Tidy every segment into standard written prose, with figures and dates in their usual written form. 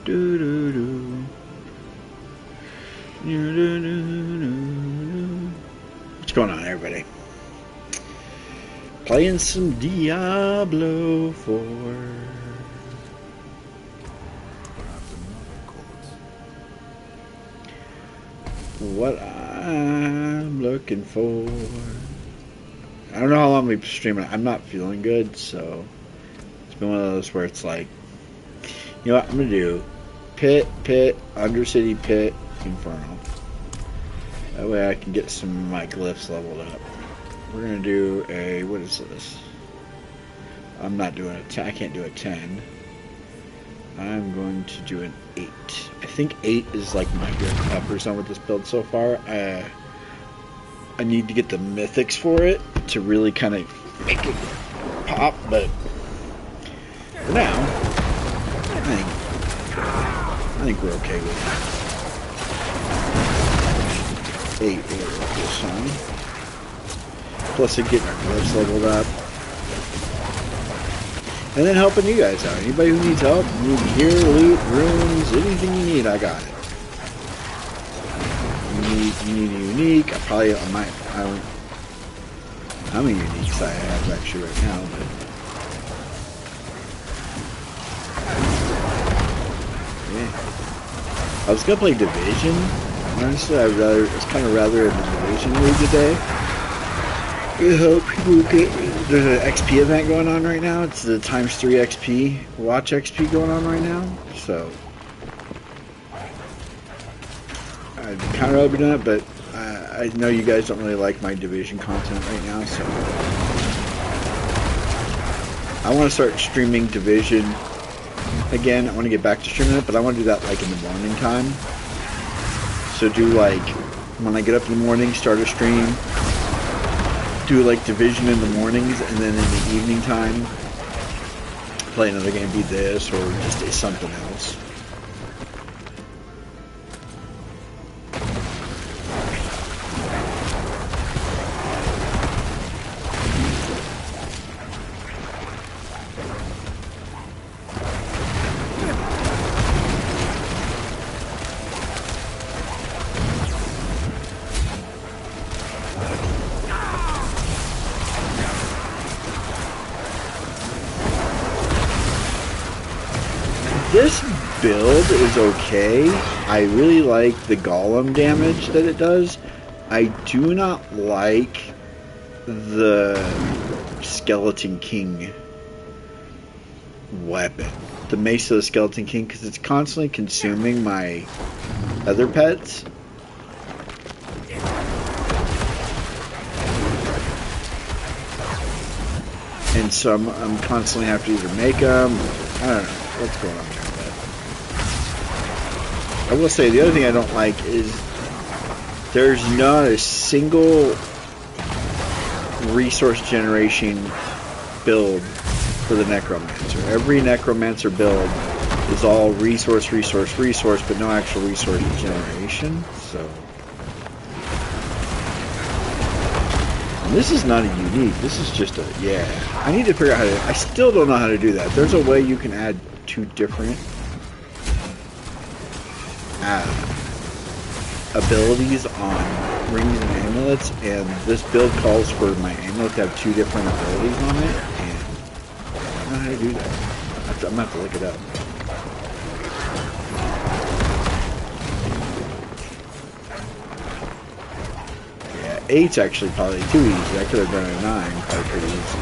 Do do do. What's going on, everybody? Playing some Diablo 4. What I'm looking for. I don't know how long we've been streaming. I'm not feeling good, so it's been one of those where it's like, you know what I'm gonna do? Pit, Undercity, Pit, Infernal. That way I can get some of my glyphs leveled up. We're gonna do a, what is this? I'm not doing a 10. I can't do a 10. I'm going to do an 8. I think 8 is like my good upper zone with this build so far. I need to get the mythics for it to really kind of make it pop, but for now, I think we're okay with 8 this time. Plus, getting our glyphs leveled up. And then helping you guys out. Anybody who needs help, you need gear, loot, runes, anything you need, I got it. You need a unique. I probably, I don't know how many uniques I have actually right now, but. Yeah. I was gonna play Division. Honestly, I was kind of rather in the Division mood today. You know, people get, there's an XP event going on right now. It's the ×3 XP, watch XP going on right now. So I'd kind of rather be doing it, but I know you guys don't really like my Division content right now, so I want to start streaming Division again. I want to get back to streaming it, but I want to do that like in the morning time. So do like when I get up in the morning, start a stream. Do like Division in the mornings, and then in the evening time play another game, be this or just do something else. This build is okay. I really like the golem damage that it does. I do not like the Skeleton King weapon. The Mace of the Skeleton King, because it's constantly consuming my other pets. And so I'm constantly have to either make them, I don't know what's going on there. I will say the other thing I don't like is there's not a single resource generation build for the Necromancer. Every Necromancer build is all resource, but no actual resource generation. So and this is not a unique. This is just a, yeah. I need to figure out how to, I still don't know how to do that. There's a way you can add 2 different abilities on rings and amulets, and this build calls for my amulet to have 2 different abilities on it, and I don't know how to do that. I'm gonna have to look it up. Yeah, 8's actually probably too easy. I could have done a 9 probably pretty easy.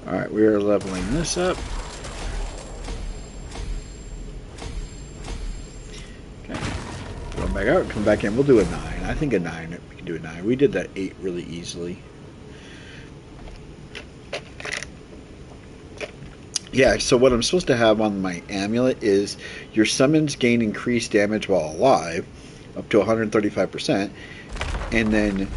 Alright, we are leveling this up. Okay. Going back out, come back in. We'll do a 9. I think a 9, we can do a 9. We did that 8 really easily. Yeah, so what I'm supposed to have on my amulet is your summons gain increased damage while alive, up to 135%, and then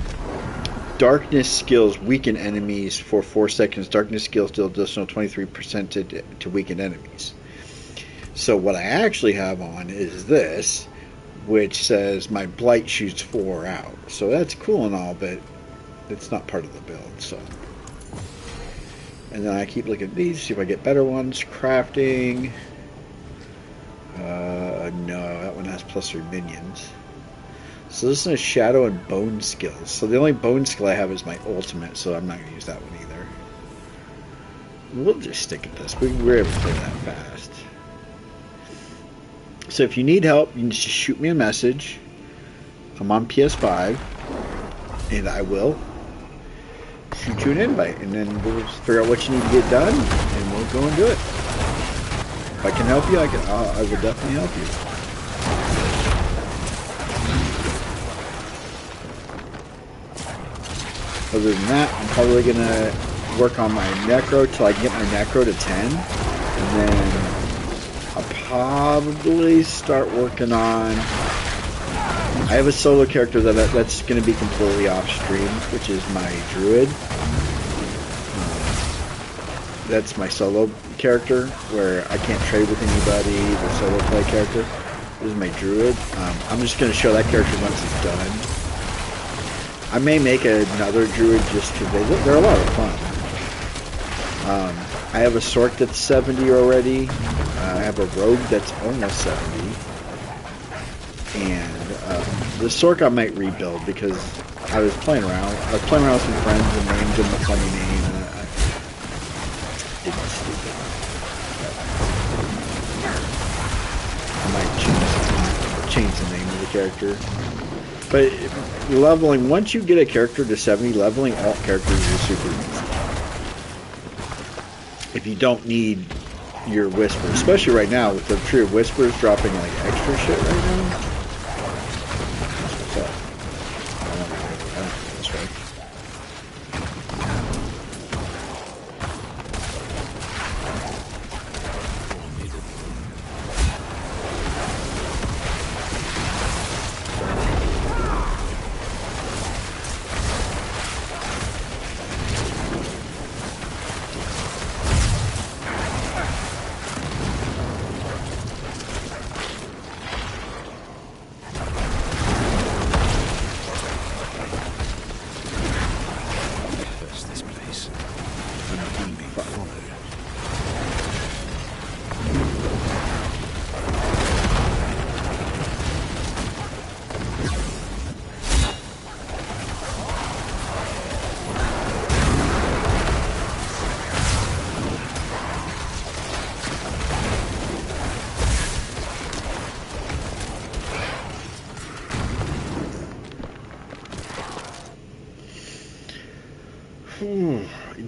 Darkness skills weaken enemies for 4 seconds. Darkness skills deal additional 23% to weaken enemies. So what I actually have on is this, which says my blight shoots 4 out. So that's cool and all, but it's not part of the build. So, and then I keep looking at these, see if I get better ones. Crafting. No, that one has +3 minions. So this is a shadow and bone skills. So the only bone skill I have is my ultimate, so I'm not going to use that one either. We'll just stick at this. We're able to play that fast. So if you need help, you can just shoot me a message. I'm on PS5, and I will shoot you an invite, and then we'll figure out what you need to get done, and we'll go and do it. If I can help you, I will definitely help you. Other than that, I'm probably going to work on my necro till I get my necro to 10. And then I'll probably start working on... I have a solo character that's going to be completely off stream, which is my druid. That's my solo character, where I can't trade with anybody, the solo play character. This is my druid. I'm just going to show that character once it's done. I may make another druid just because they're a lot of fun. I have a Sork that's 70 already. I have a rogue that's almost 70. And the Sork I might rebuild because I was playing around. I was playing around with some friends and named him a funny name. And I did stupid. I might change the name of the character. But leveling, once you get a character to 70, leveling all characters is super easy. If you don't need your Whisper, especially right now with the Tree of Whispers dropping like extra shit right now. What's up? I don't know this way.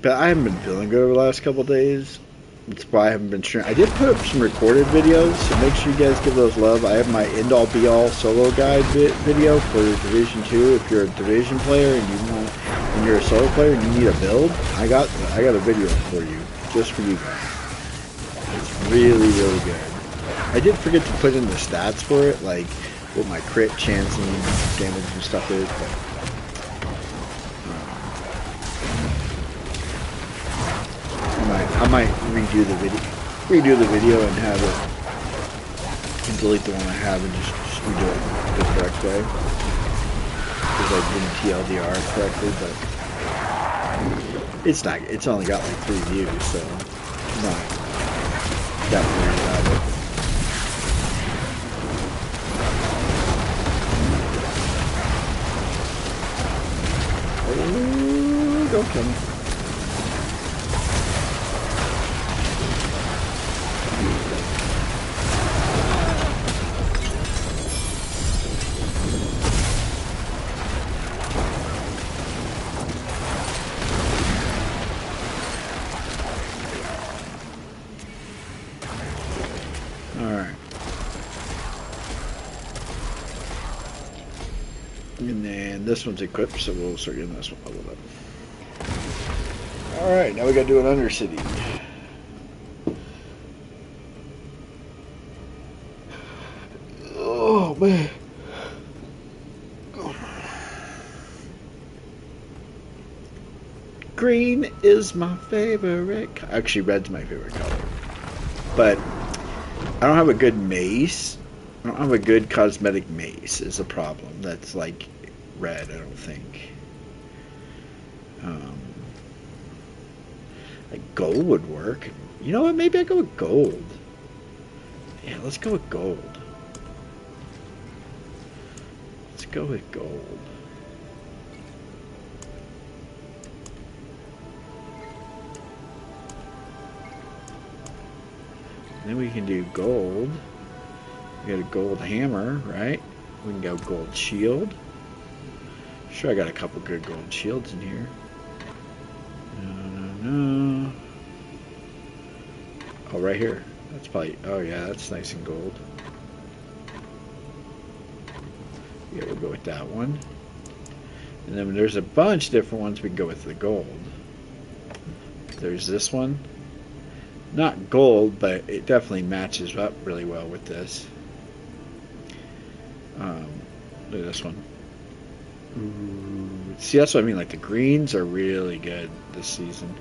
But I haven't been feeling good over the last couple of days. That's why I haven't been streaming. I did put up some recorded videos, so make sure you guys give those love. I have my end-all be-all solo guide video for Division 2. If you're a Division player and you're a solo player and you need a build, I got a video for you, just for you guys. It's really, really good. I did forget to put in the stats for it, like what my crit chance and damage and stuff is, but I might redo the video and have it, and delete the one I have and just redo it the correct way, because I didn't TLDR correctly. But it's only got like 3 views, so I'm not that worried about it. Ooh, don't kill me. And then this one's equipped, so we'll start getting this one leveled up. Alright, now we gotta do an Undercity. Oh, man. Green is my favorite. Actually, red's my favorite color. But I don't have a good mace. I don't have a good cosmetic mace is a problem. That's like red, I don't think. Like gold would work. You know what? Maybe I go with gold. Yeah, let's go with gold. Let's go with gold. Then we can do gold. We got a gold hammer, right? We can go gold shield. Sure, I got a couple good gold shields in here. No. Oh, right here. That's probably. Oh, yeah, that's nice and gold. Yeah, we'll go with that one. And then there's a bunch of different ones we can go with the gold. There's this one. Not gold, but it definitely matches up really well with this. Look at this one. Ooh. See, that's what I mean. Like the greens are really good this season.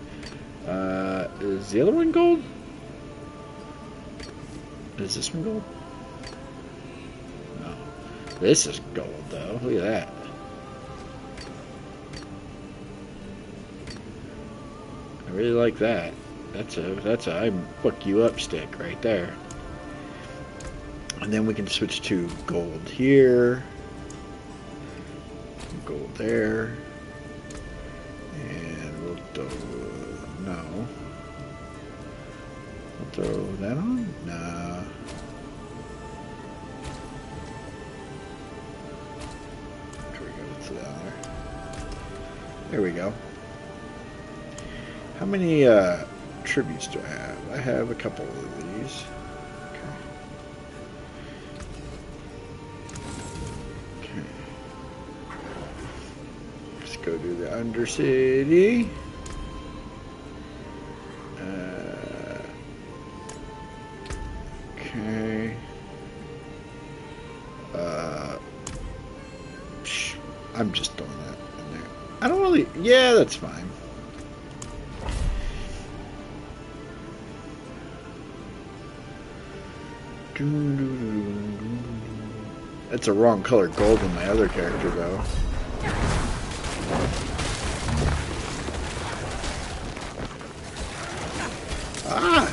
Is the other one gold? Is this one gold? No. This is gold, though. Look at that. I really like that. That's a I book you up stick right there. And then we can switch to gold here. Gold there. And we'll throw no. We'll throw that on? Nah. There we go. How many tributes do I have? I have a couple of these. Okay. Let's go do the Undercity. Okay. I'm just throwing that in there. I don't really... Yeah, that's fine. It's a wrong color gold in my other character, though. Ah!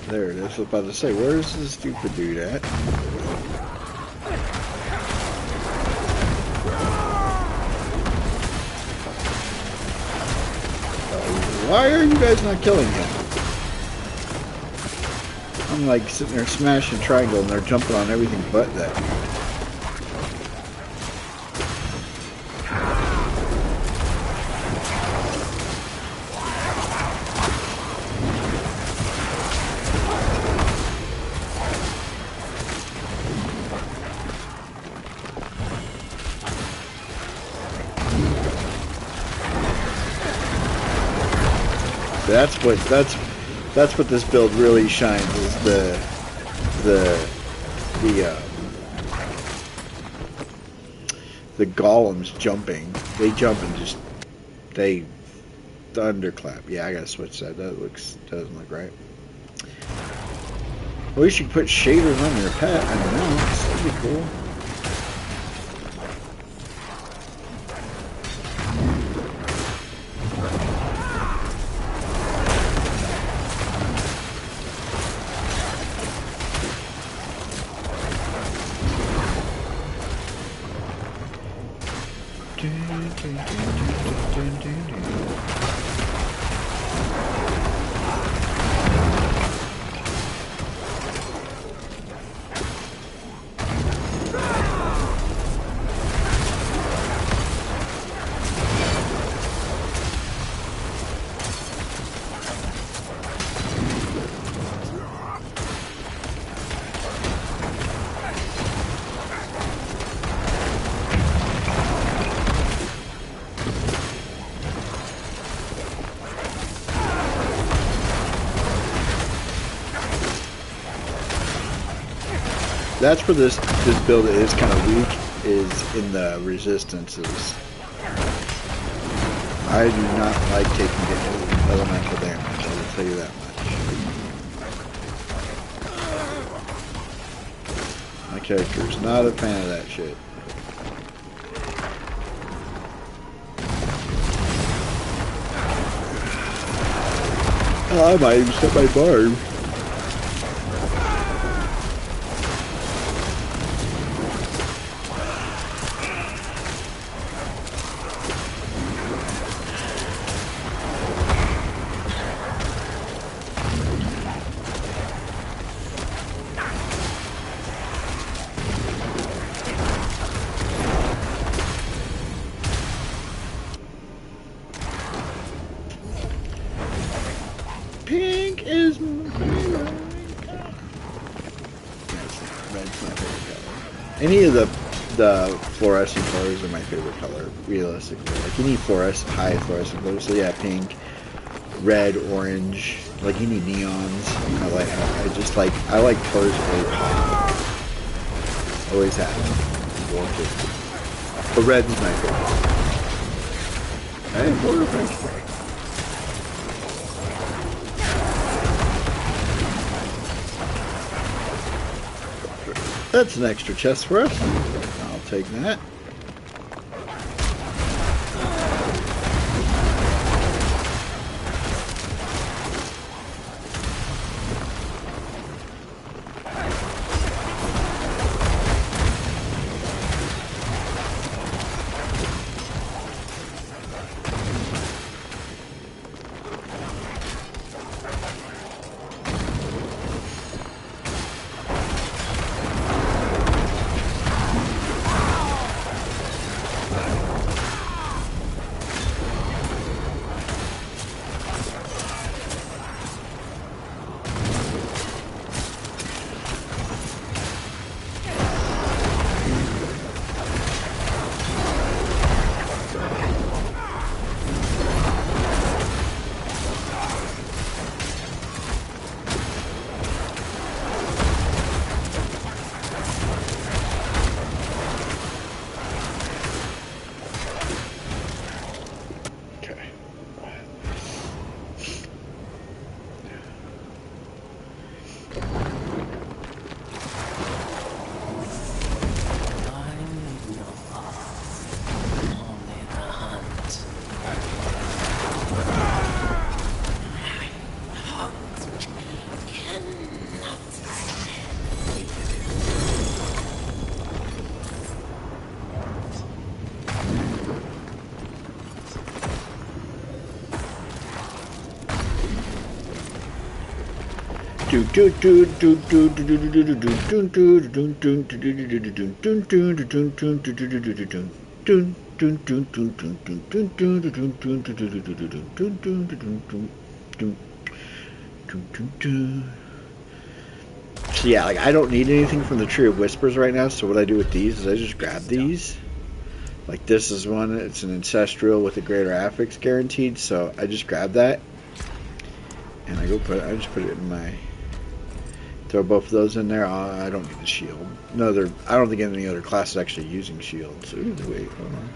There it is. I was about to say, where's this stupid dude at? Why are you guys not killing him? I'm like sitting there smashing triangle and they're jumping on everything but that. That's what this build really shines, is the golems jumping. They jump and just they thunderclap. Yeah, I gotta switch that. Doesn't look right. At least you can put shaders on your pet. I don't know. That'd be cool. That's where this build is kind of weak, is in the resistances. I do not like taking elemental damage, I will tell you that much. My character is not a fan of that shit. Oh, I might even set my barb. Pink is my favorite color. Red's my favorite color. Any of the fluorescent colors are my favorite color, realistically. Like any high fluorescent colors. So yeah, pink, red, orange, like any neons. I like colors really hot. Always have. But red is my favorite. Hey, border fence. That's an extra chest for us. I'll take that. So yeah, like I don't need anything from the Tree of Whispers right now, so what I do with these is I just grab these. Like this is one, it's an ancestral with a greater affix guaranteed, so I just grab that and I just put it in my, throw both of those in there. I don't need the shield. No other, I don't think any other class is actually using shields. Ooh, wait, hold on.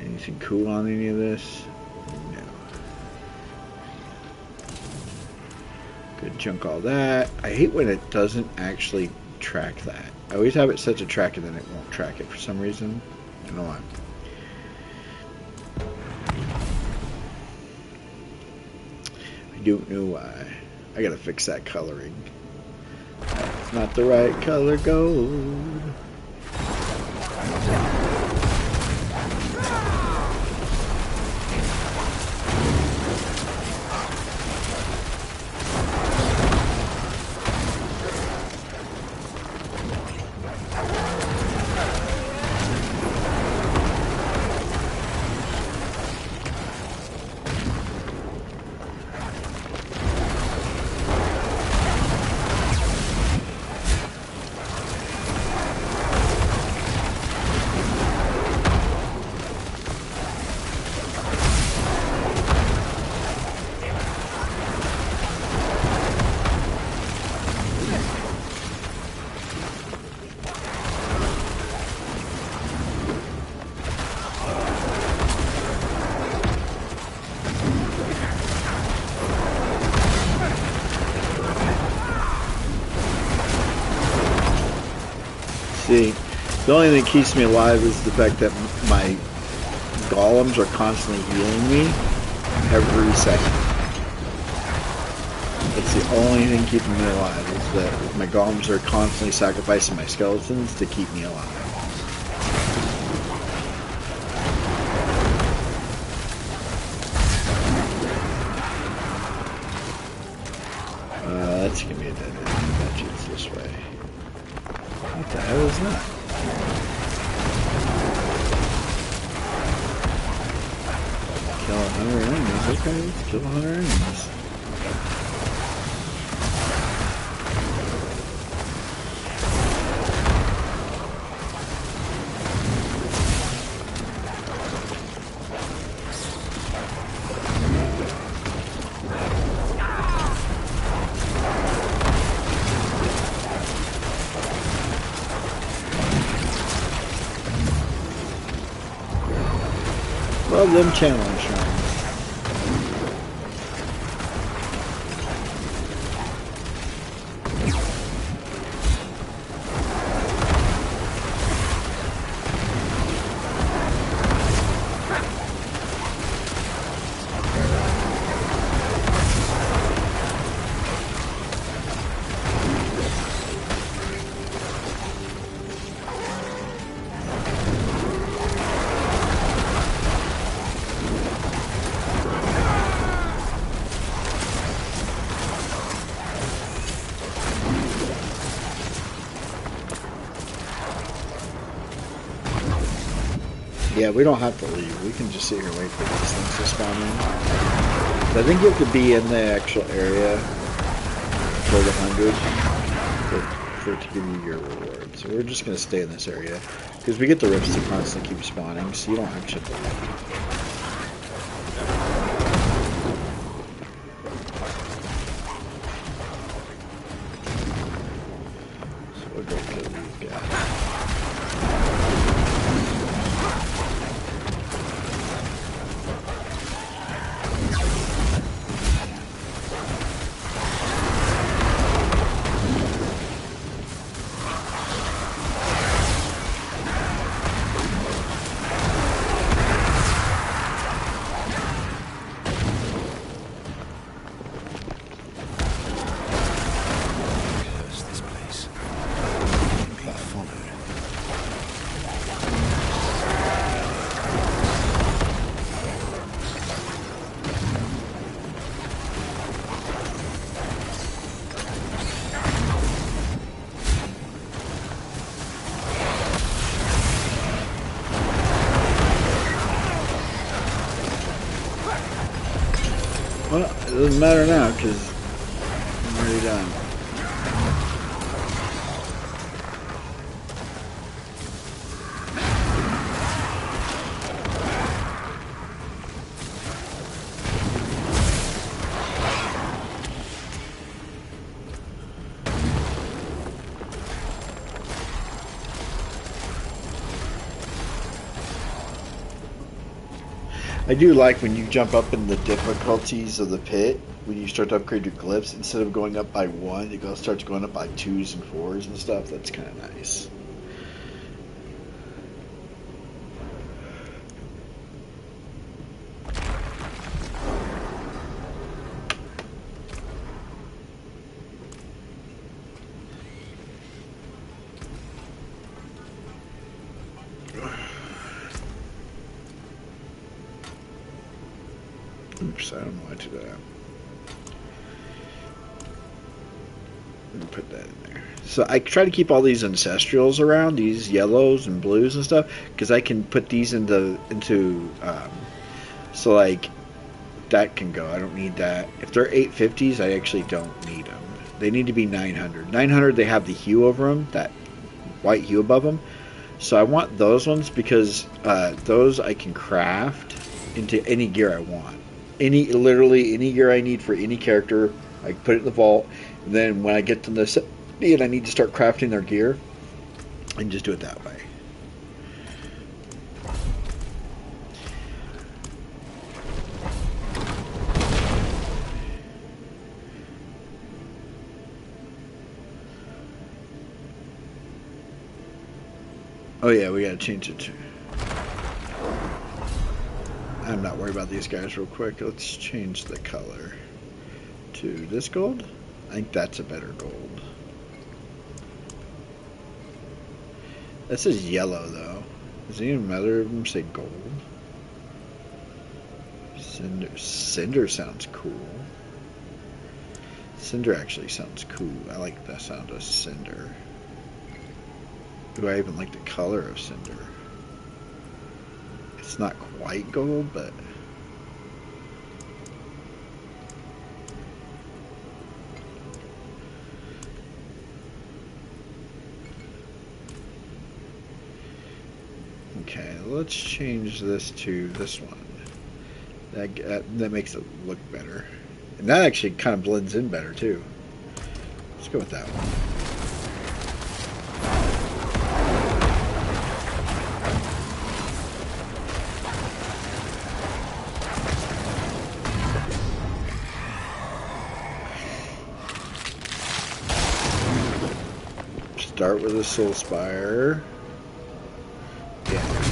Anything cool on any of this? No. Good chunk all that. I hate when it doesn't actually track that. I always have it set to track and then it won't track it for some reason. I don't know why. I don't know why. I gotta fix that coloring. That's not the right color gold. The only thing that keeps me alive is the fact that my golems are constantly healing me every second. That's the only thing keeping me alive, is that my golems are constantly sacrificing my skeletons to keep me alive. That's gonna be a dead end. I bet you it's this way. What the hell is that? Kill 100 enemies. Okay, let's kill 100 enemies. Love them challenge shrines. Yeah, we don't have to leave. We can just sit here and wait for these things to spawn in. I think you have to be in the actual area for the 100 for it to give you your reward. So we're just going to stay in this area because we get the rifts to constantly keep spawning, so you don't actually have to leave. So we'll go kill these guys. Well, it doesn't matter now because I'm already done. I do like when you jump up in the difficulties of the pit, when you start to upgrade your glyphs, instead of going up by 1, it starts going up by 2s and 4s and stuff. That's kind of nice. Oops, I don't know why I did that. Let me put that in there. So I try to keep all these ancestrals around, these yellows and blues and stuff, because I can put these into so like that can go. I don't need that. If they're 850s, I actually don't need them. They need to be 900. 900, they have the hue over them, that white hue above them. So I want those ones because those I can craft into any gear I want. Literally any gear I need for any character, I put it in the vault. And then when I get to this and I need to start crafting their gear, I can just do it that way. Oh yeah, we gotta change it to. I'm not worried about these guys real quick. Let's change the color to this gold. I think that's a better gold. That says yellow though. Does any other of them say gold? Cinder sounds cool. Cinder actually sounds cool. I like the sound of cinder. Do I even like the color of cinder? It's not quite gold, but okay, let's change this to this one. That makes it look better. And that actually kind of blends in better too. Let's go with that one. Start with a soul spire. Yeah.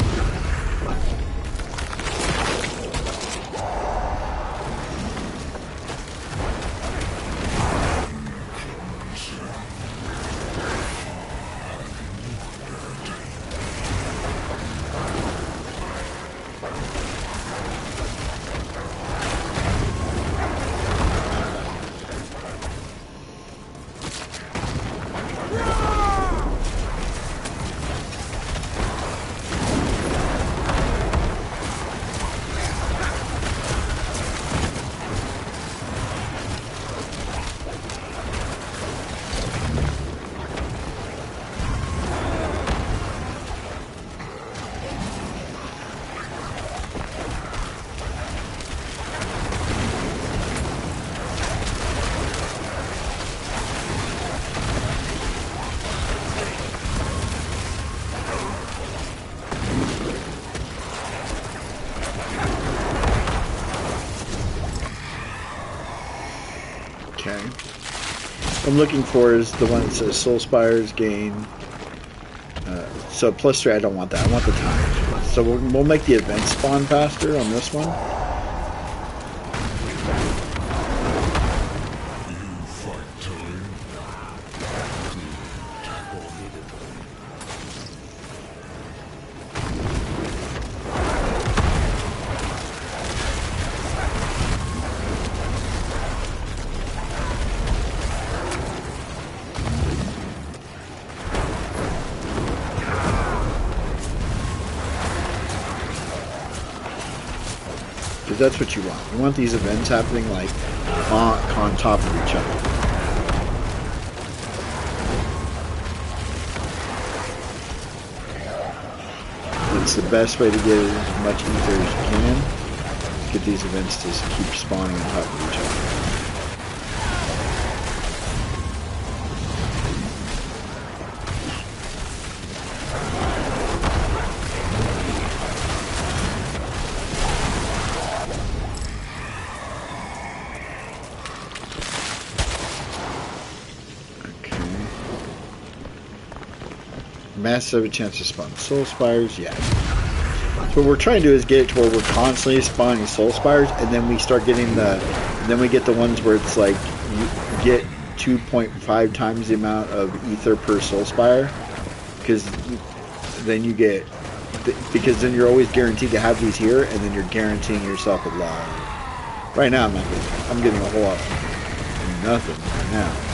Okay. I'm looking for is the one that says Soul Spires gain. So +3, I don't want that. I want the time. So we'll make the event spawn faster on this one. That's what you want. You want these events happening like on top of each other. It's the best way to get as much ether as you can. Get these events to keep spawning on top of each other. Massive chance to spawn soul spires, yeah. So what we're trying to do is get it to where we're constantly spawning soul spires, and then we start getting then we get the ones where it's like you get 2.5 times the amount of ether per soul spire, because then you get, because then you're always guaranteed to have these here, and then you're guaranteeing yourself a lot. Right now I'm getting a whole lot of nothing right now.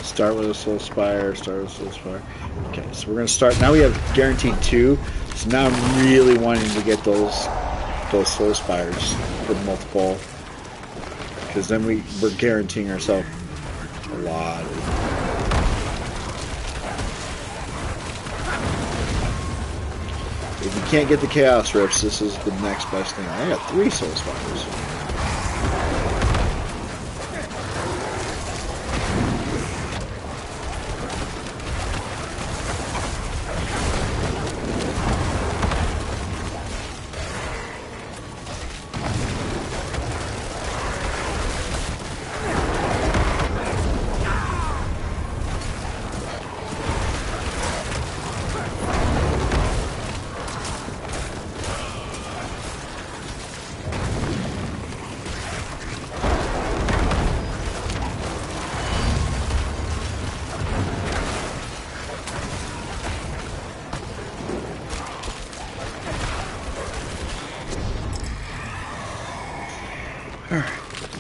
Start with a soul spire, start with a soul spire. Okay, so we're gonna start. Now we have guaranteed 2. So now I'm really wanting to get those soul spires for multiple, because then we're guaranteeing ourselves a lot. If you can't get the chaos rifts, this is the next best thing. I got 3 soul spires.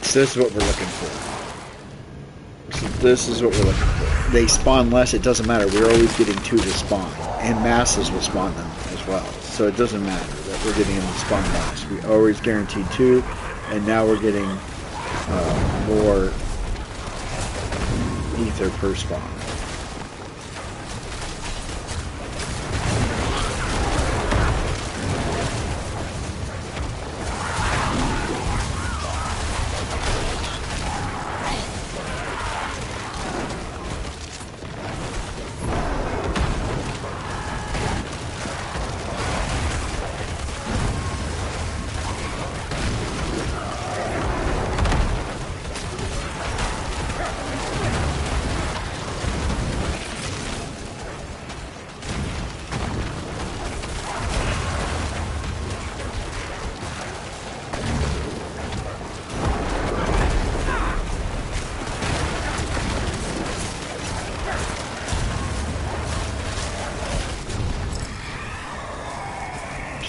So this is what we're looking for. So this is what we're looking for. They spawn less, it doesn't matter. We're always getting 2 to spawn. And masses will spawn them as well. So it doesn't matter that we're getting them to spawn less. We always guarantee 2, and now we're getting more ether per spawn.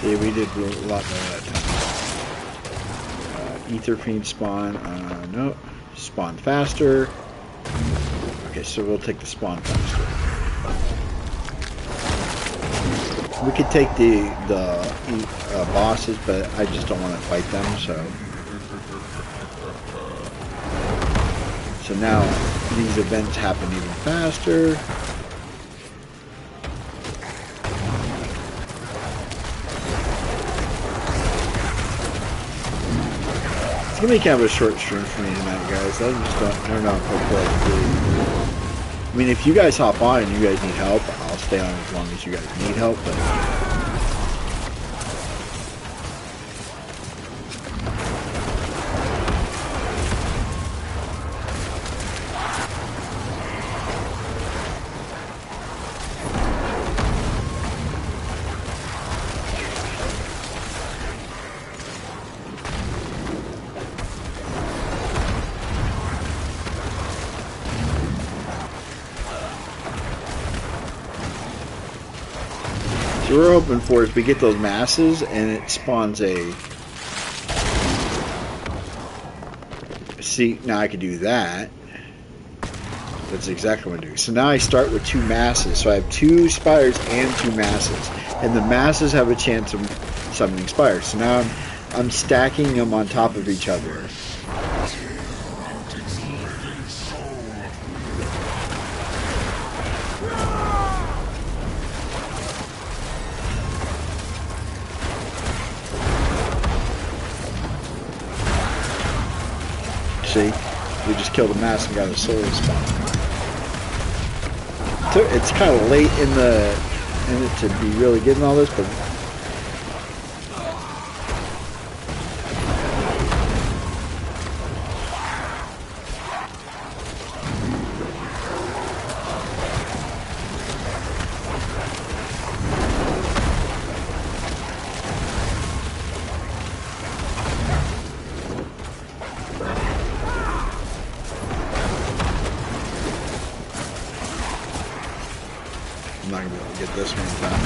See, we did a lot more that time. Ether Fiend spawn, no. Spawn faster. Okay, so we'll take the spawn faster. We could take the bosses, but I just don't want to fight them, so. So now these events happen even faster. It's gonna be kind of a short stream for me tonight, guys. I don't know what to do. I mean, if you guys hop on and you guys need help, I'll stay on as long as you guys need help, but what we're hoping for is we get those masses and it spawns a... See, now I can do that. That's exactly what I'm doing. So now I start with 2 masses. So I have 2 spires and 2 masses. And the masses have a chance of summoning spires. So now I'm stacking them on top of each other. See, we just killed a mass and got a soul spawn. It's kind of late in it to be really getting all this, but I'm not going to be able to get this one in time.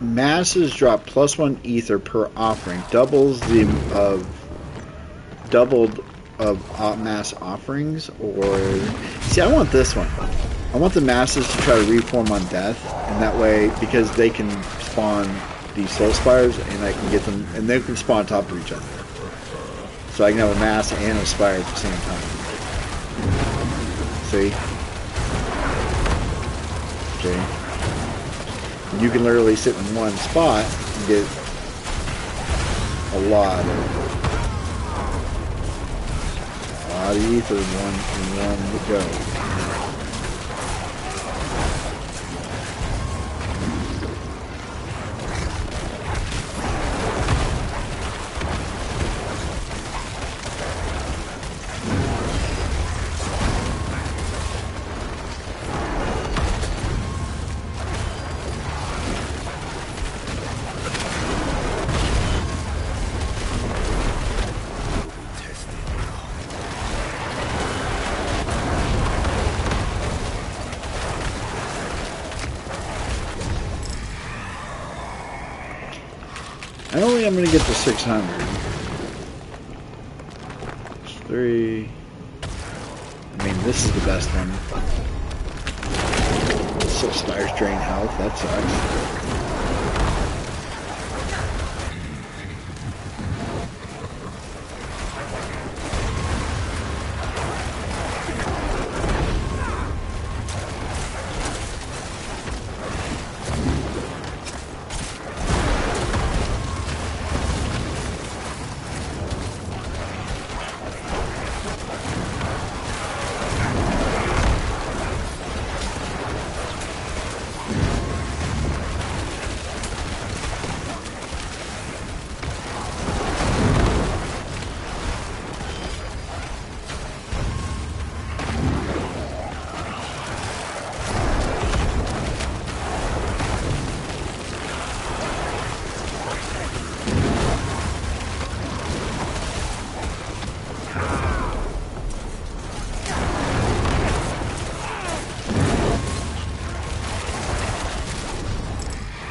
masses drop +1 ether per offering, doubled of mass offerings, or see, I want this one. I want the masses to try to reform on death, and that way, because they can spawn these soul spires, and I can get them, and they can spawn on top of each other. So I can have a mass and a spire at the same time. See? Okay. And you can literally sit in one spot and get a lot of ether in one go. I don't think I'm going to get to 600. There's 3. I mean, this is the best one. So spires drain health. That sucks.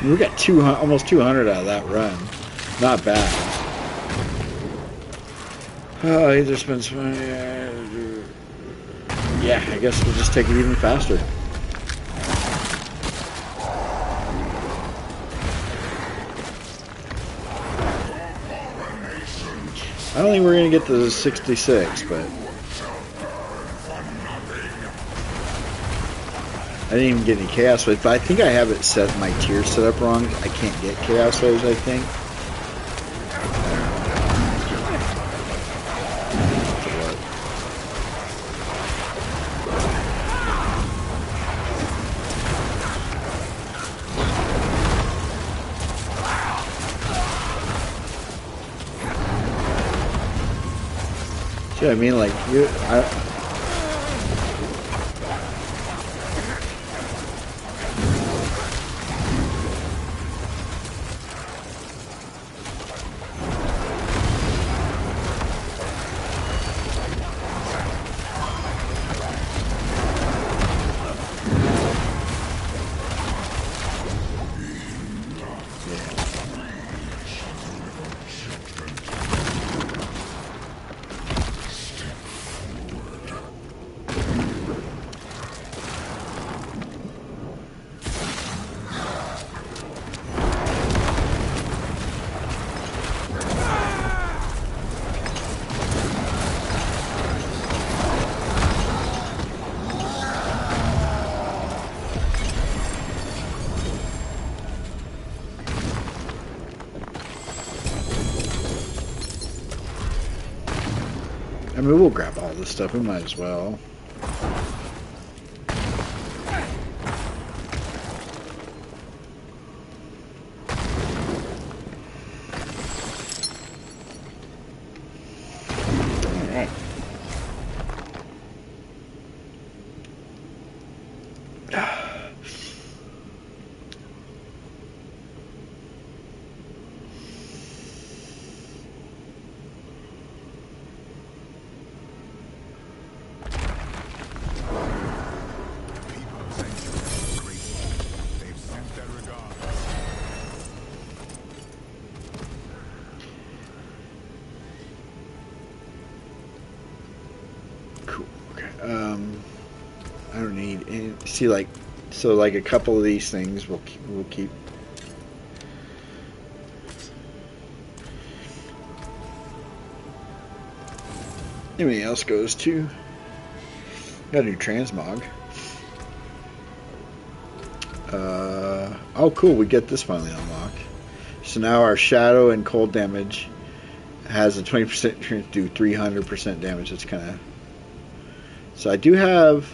We got almost 200 out of that run. Not bad. Oh, either spends. Yeah, I guess we'll just take it even faster. I don't think we're gonna get to 66, but I didn't even get any chaos waves, but I think I have it set, my tier set up wrong. I can't get chaos waves, I think. See what I mean? Like, I mean, we'll grab all this stuff. We might as well. Alright. I don't need any, see like so like a couple of these things we'll keep. Everything else goes to. Got a new transmog. Oh cool, we get this finally unlocked. So now our shadow and cold damage has a 20% chance to do 300% damage. That's kind of. So I do have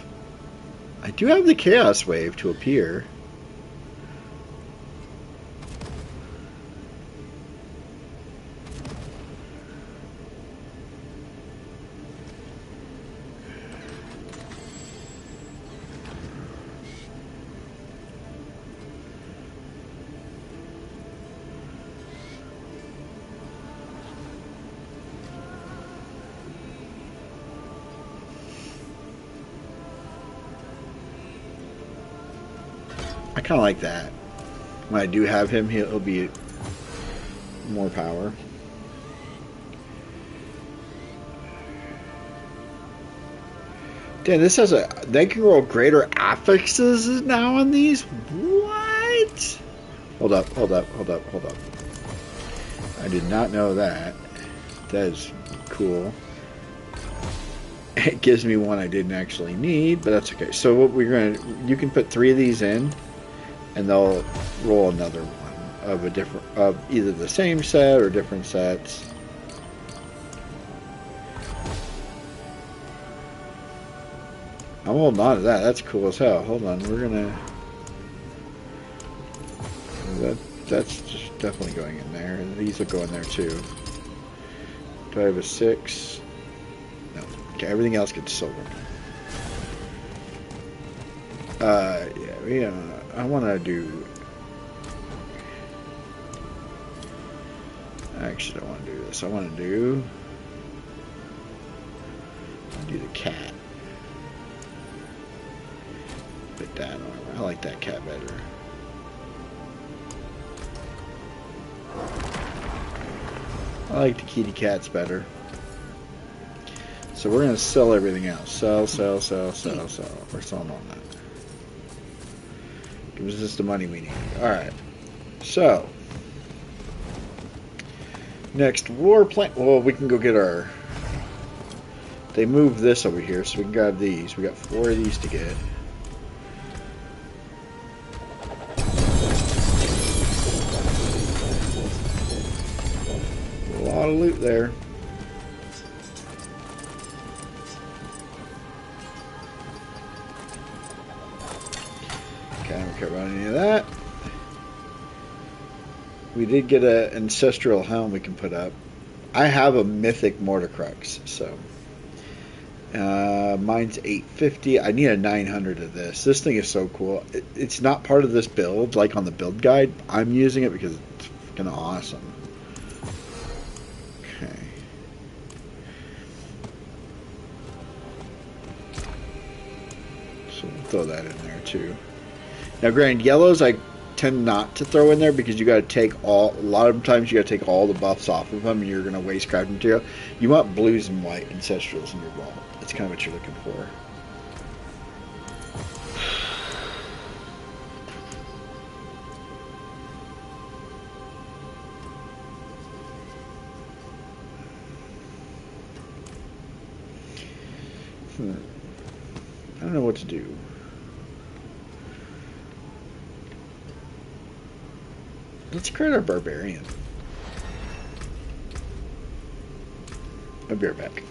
the chaos wave to appear. I kind of like that. When I do have him, he'll be more power. Damn, this has a. They can roll greater affixes now on these? What? Hold up, hold up, hold up, hold up. I did not know that. That is cool. It gives me one I didn't actually need, but that's okay. So what we're gonna. You can put 3 of these in, and they'll roll another one of a different. Of either the same set or different sets. I'm holding on to that. That's cool as hell. Hold on, we're gonna. That's just definitely going in there. And these will go in there too. Do I have a 6? No. Okay, everything else gets silver. Yeah, I want to do. I actually don't want to do this. I want to do the cat. Put that on. I like that cat better. I like the kitty cats better. So we're going to sell everything else. Sell, sell, sell, sell, sell. We're selling all that. Gives us the money we need. Alright. So. Next, war plant. Well, we can go get our. They moved this over here, so we can grab these. We got 4 of these to get. A lot of loot there. Okay, I don't care about any of that. We did get an ancestral helm we can put up. I have a mythic mortar crux, so mine's 850. I need a 900 of this. This thing is so cool. It's not part of this build, like on the build guide. I'm using it because it's fucking awesome. Okay. So we'll throw that in there too. Now, granted, yellows I tend not to throw in there because you got to take all. A lot of times you got to take all the buffs off of them, and you're going to waste craft material. You want blues and white ancestrals in your vault. That's kind of what you're looking for. I don't know what to do. Let's create our barbarian. I'll be right back.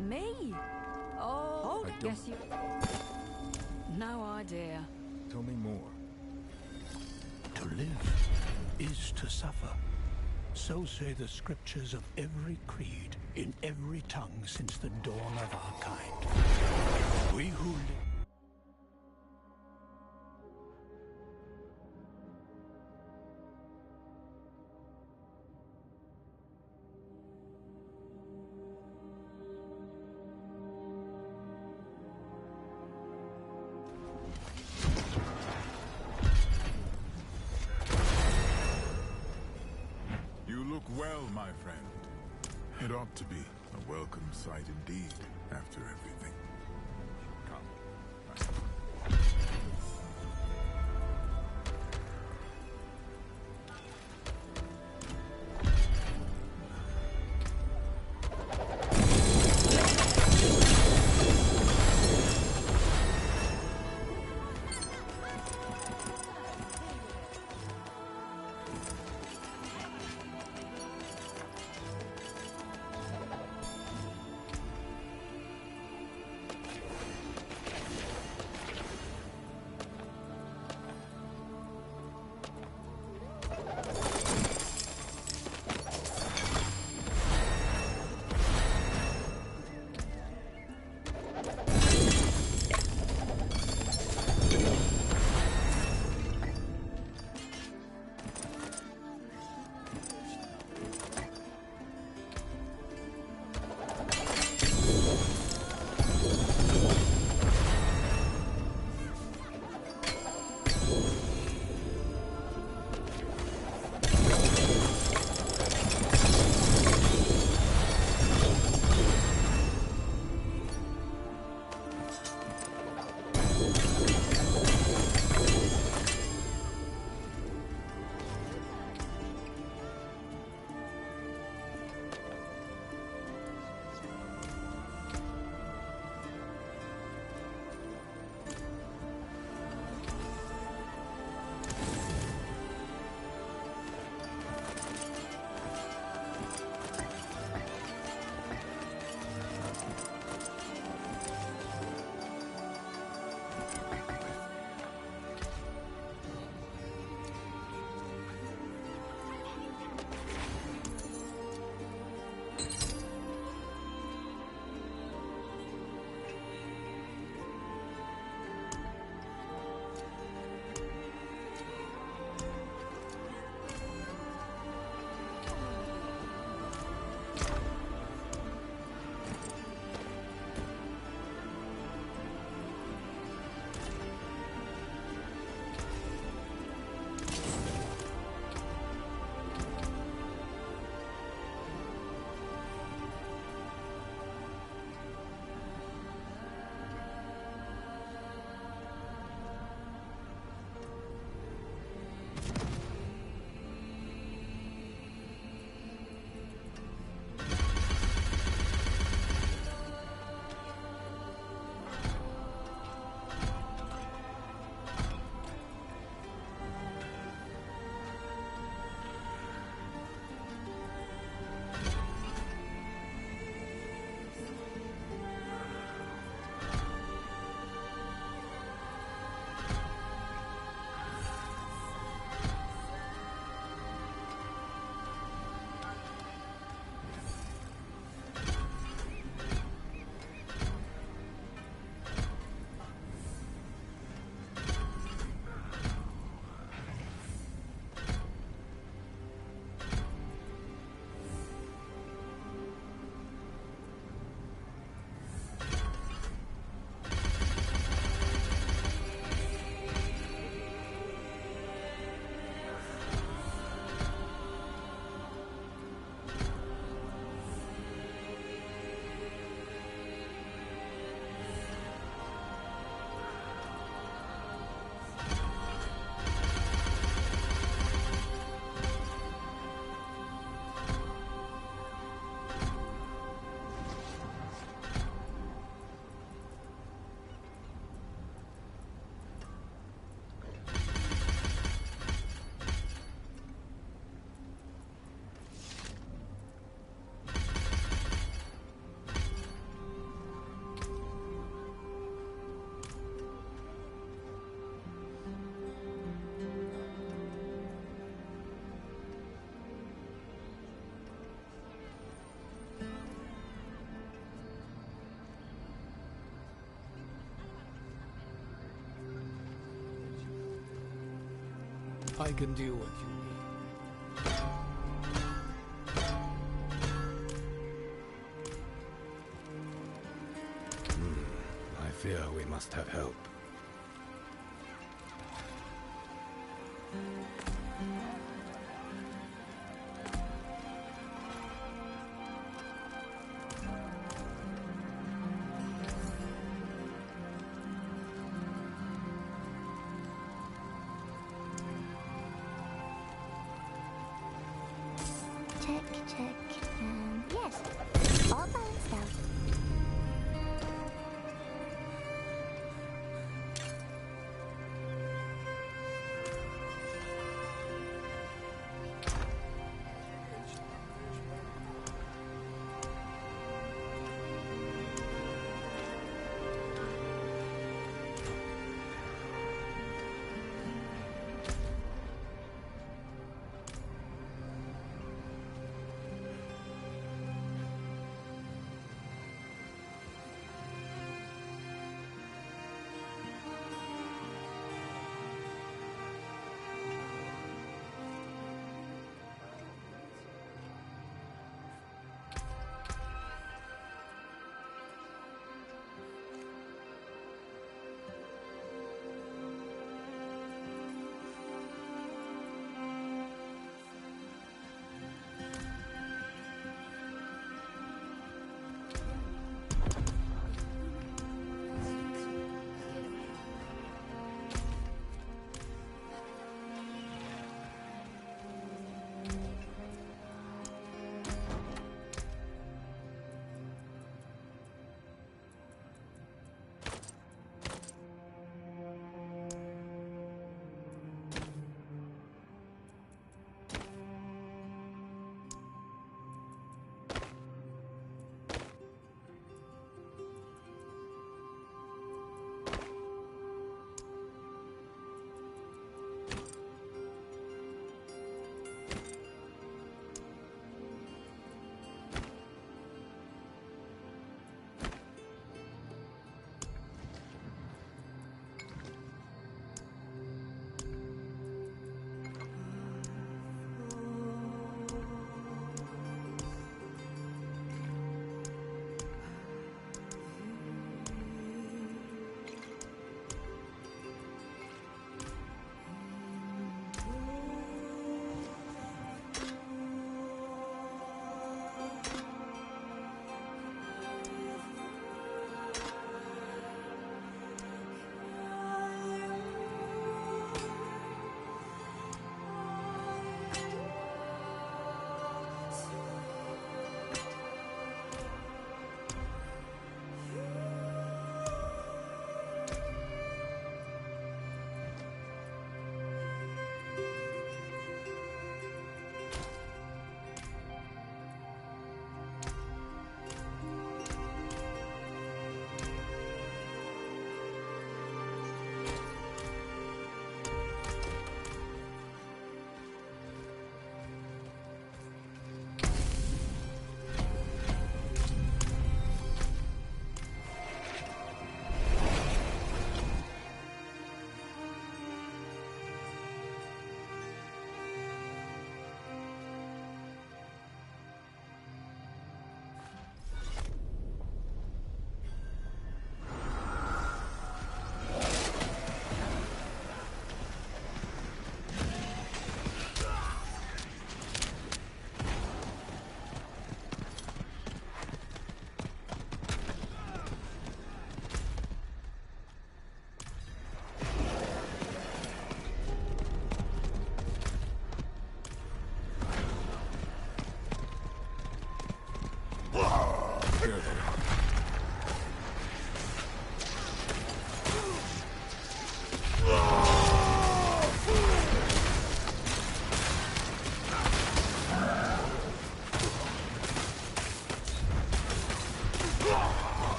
Me? Oh, I don't- guess you... No idea. Tell me more. To live is to suffer. So say the scriptures of every creed, in every tongue since the dawn of our kind. We who live... You look well, my friend. It ought to be a welcome sight indeed, after everything. Come. I can do what you need. I fear we must have help. Check, check. Yes. All balanced out.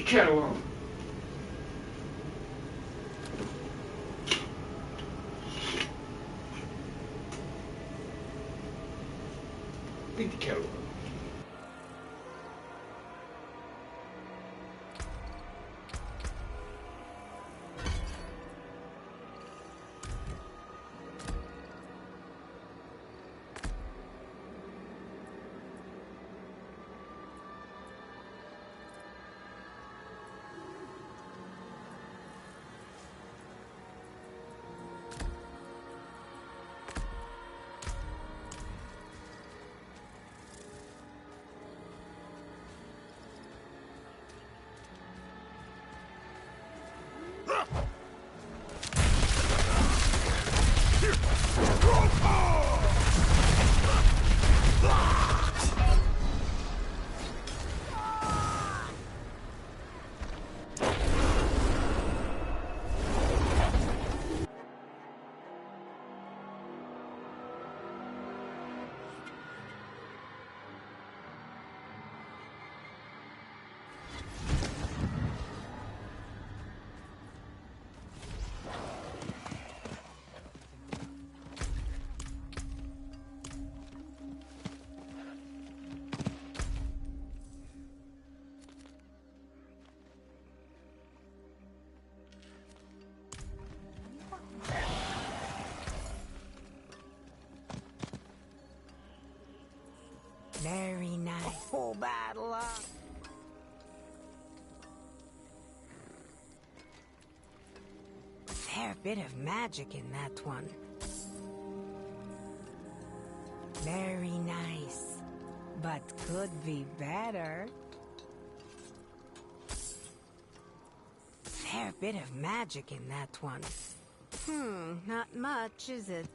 cat alone. Leave the cat alone. Very nice. Full battle up. Fair bit of magic in that one. Very nice. But could be better. Fair bit of magic in that one. Not much, is it?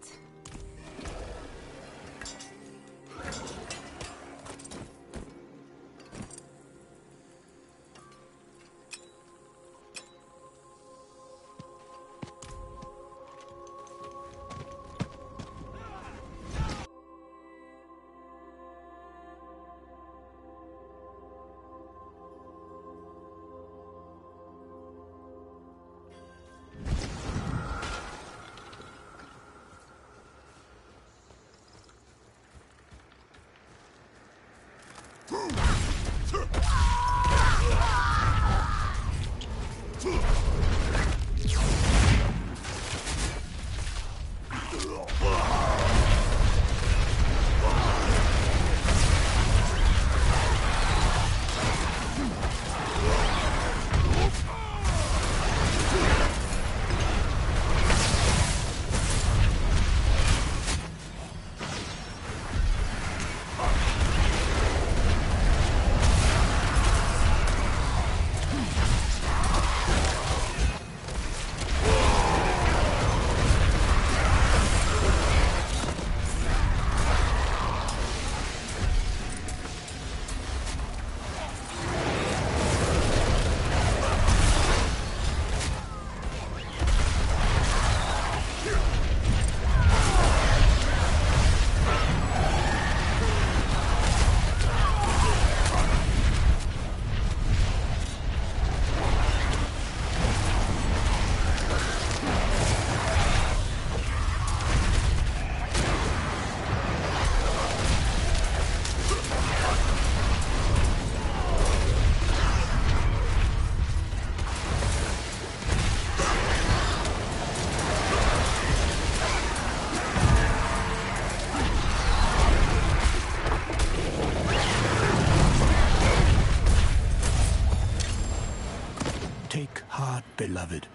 Beloved,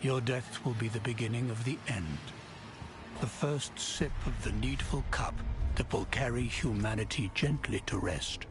your death will be the beginning of the end. The first sip of the needful cup that will carry humanity gently to rest.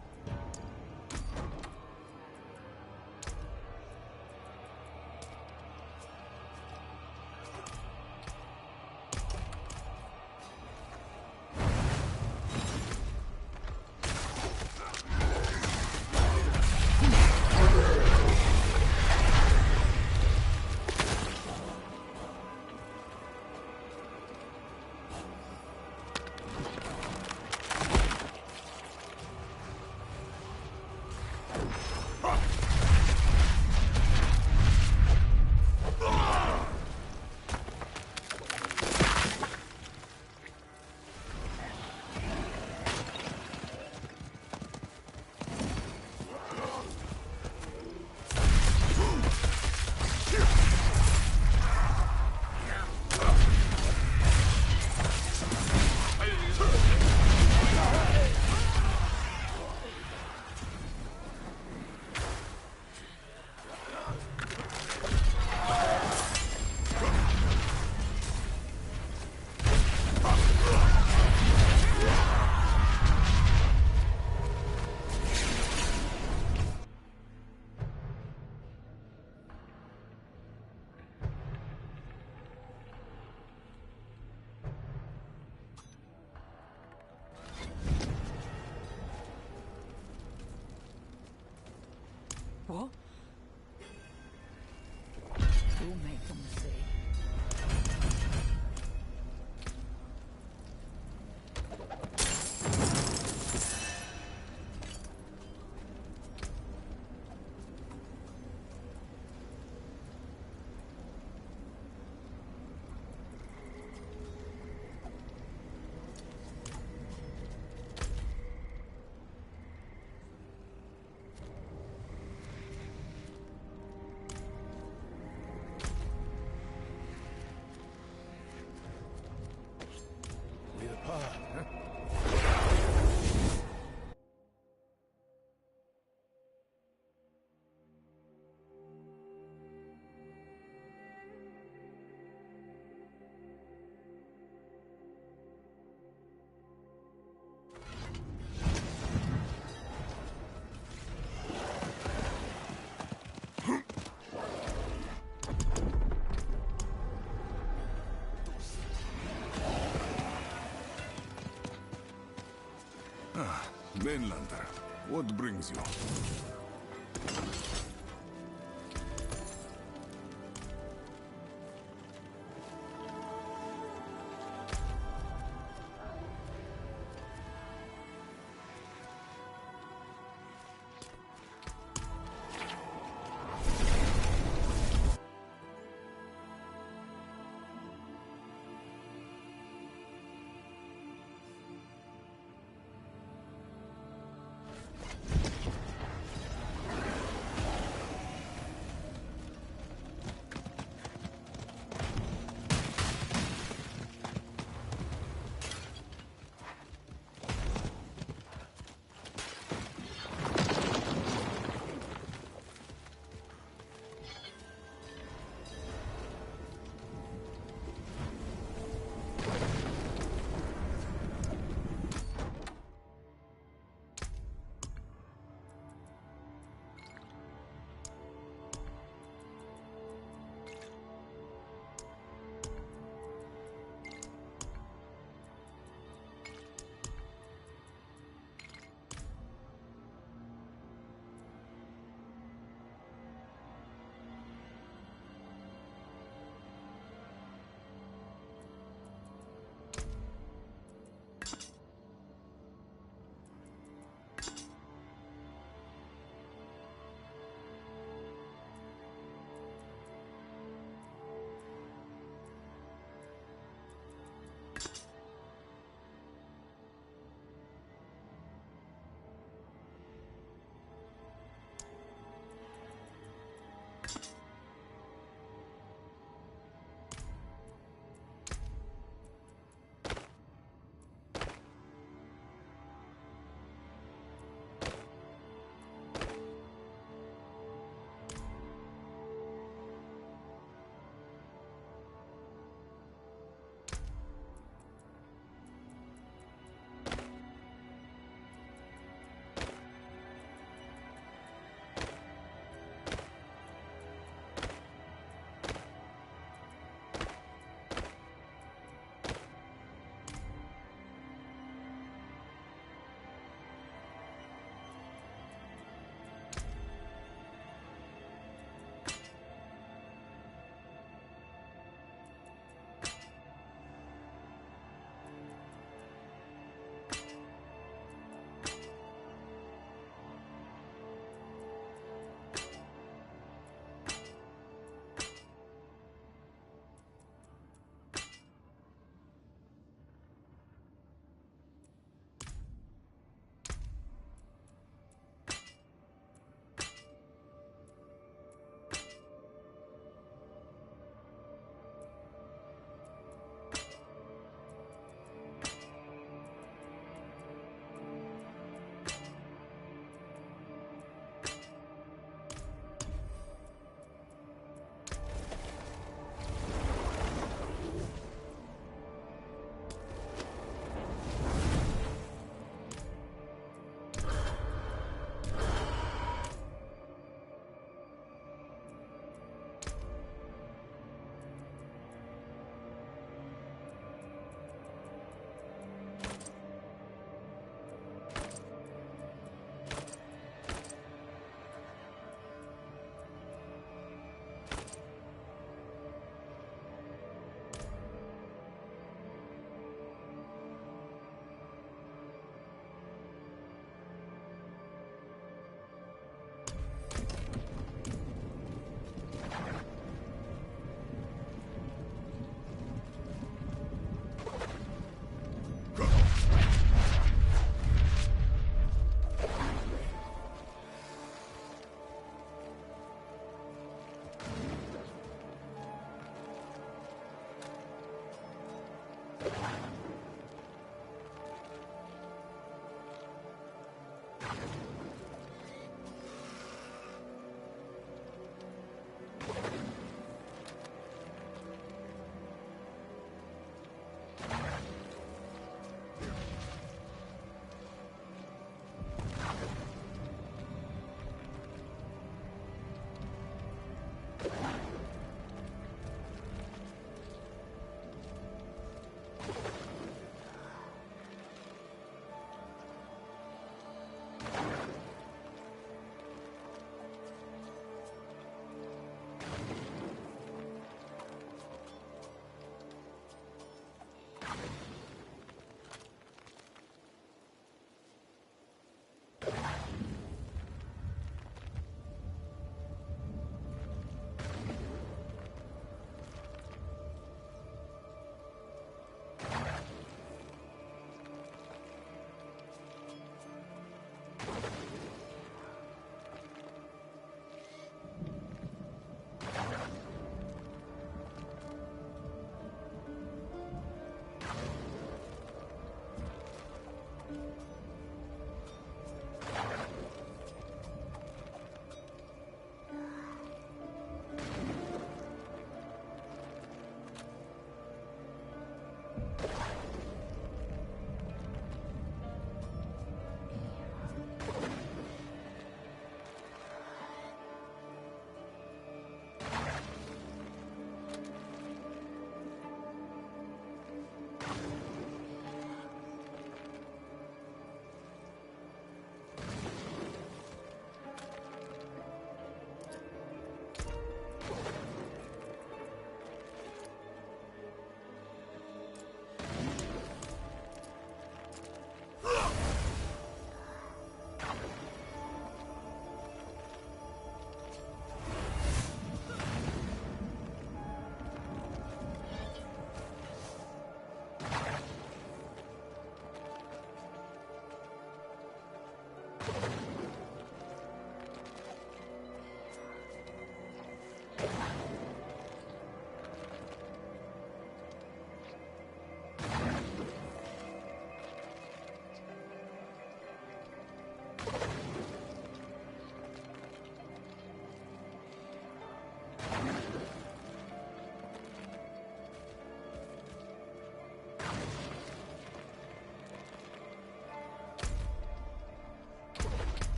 What? We'll make them see. With a paw, huh? Mainlander, what brings you?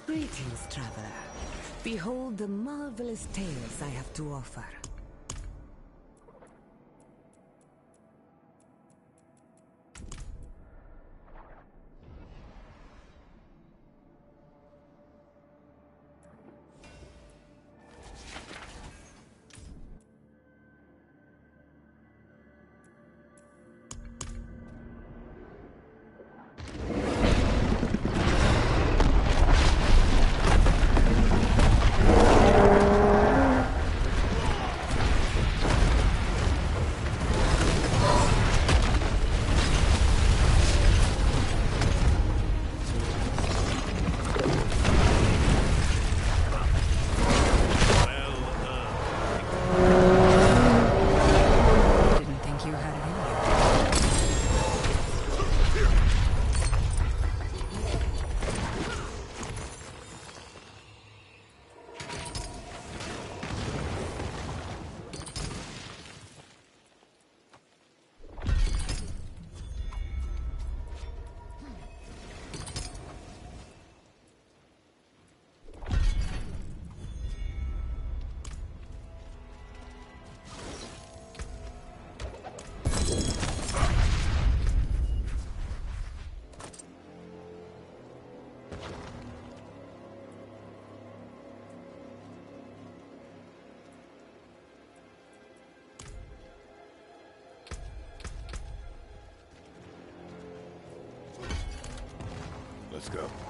Greetings, traveler. Behold the marvelous tales I have to offer. Didn't think you had it in you. Let's go.